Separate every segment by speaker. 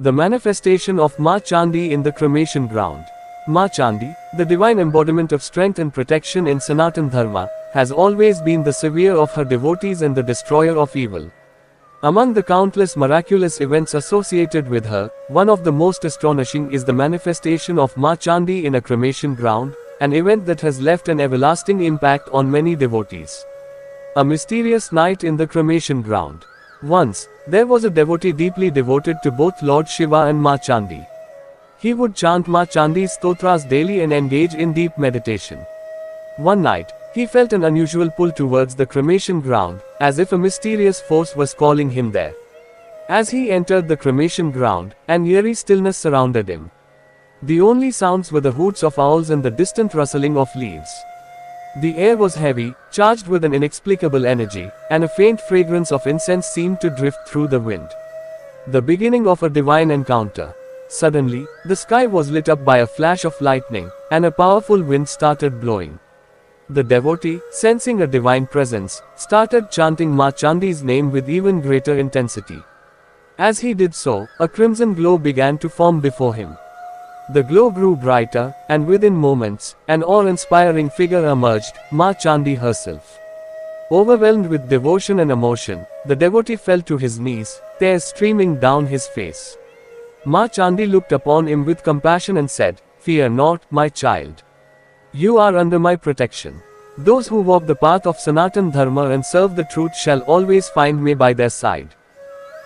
Speaker 1: The manifestation of Ma Chandi in the cremation ground. Ma Chandi, the divine embodiment of strength and protection in Sanatan Dharma, has always been the savior of her devotees and the destroyer of evil. Among the countless miraculous events associated with her, one of the most astonishing is the manifestation of Ma Chandi in a cremation ground, an event that has left an everlasting impact on many devotees. A mysterious night in the cremation ground. Once, there was a devotee deeply devoted to both Lord Shiva and Ma Chandi. He would chant Ma Chandi's stotras daily and engage in deep meditation. One night, he felt an unusual pull towards the cremation ground, as if a mysterious force was calling him there. As he entered the cremation ground, an eerie stillness surrounded him. The only sounds were the hoots of owls and the distant rustling of leaves. The air was heavy, charged with an inexplicable energy, and a faint fragrance of incense seemed to drift through the wind. The beginning of a divine encounter. Suddenly, the sky was lit up by a flash of lightning, and a powerful wind started blowing. The devotee, sensing a divine presence, started chanting Ma Chandi's name with even greater intensity. As he did so, a crimson glow began to form before him. The glow grew brighter, and within moments, an awe-inspiring figure emerged, Ma Chandi herself. Overwhelmed with devotion and emotion, the devotee fell to his knees, tears streaming down his face. Ma Chandi looked upon him with compassion and said, "Fear not, my child. You are under my protection. Those who walk the path of Sanatan Dharma and serve the truth shall always find me by their side."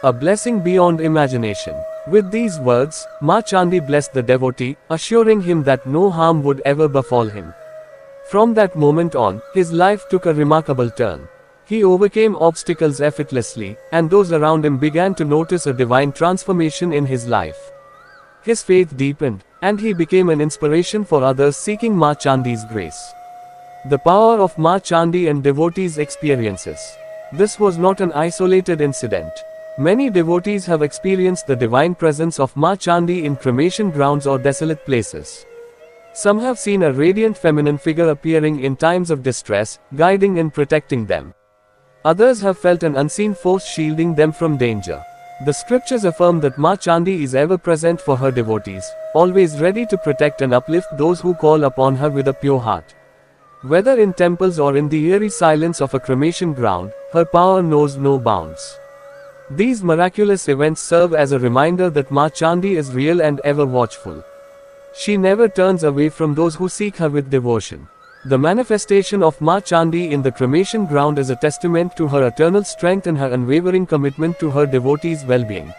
Speaker 1: A blessing beyond imagination. With these words, Ma Chandi blessed the devotee, assuring him that no harm would ever befall him. From that moment on, his life took a remarkable turn. He overcame obstacles effortlessly, and those around him began to notice a divine transformation in his life. His faith deepened, and he became an inspiration for others seeking Ma Chandi's grace. The power of Ma Chandi and devotees' experiences. This was not an isolated incident. Many devotees have experienced the divine presence of Ma Chandi in cremation grounds or desolate places. Some have seen a radiant feminine figure appearing in times of distress, guiding and protecting them. Others have felt an unseen force shielding them from danger. The scriptures affirm that Ma Chandi is ever present for her devotees, always ready to protect and uplift those who call upon her with a pure heart. Whether in temples or in the eerie silence of a cremation ground, her power knows no bounds. These miraculous events serve as a reminder that Ma Chandi is real and ever watchful. She never turns away from those who seek her with devotion. The manifestation of Ma Chandi in the cremation ground is a testament to her eternal strength and her unwavering commitment to her devotees' well-being.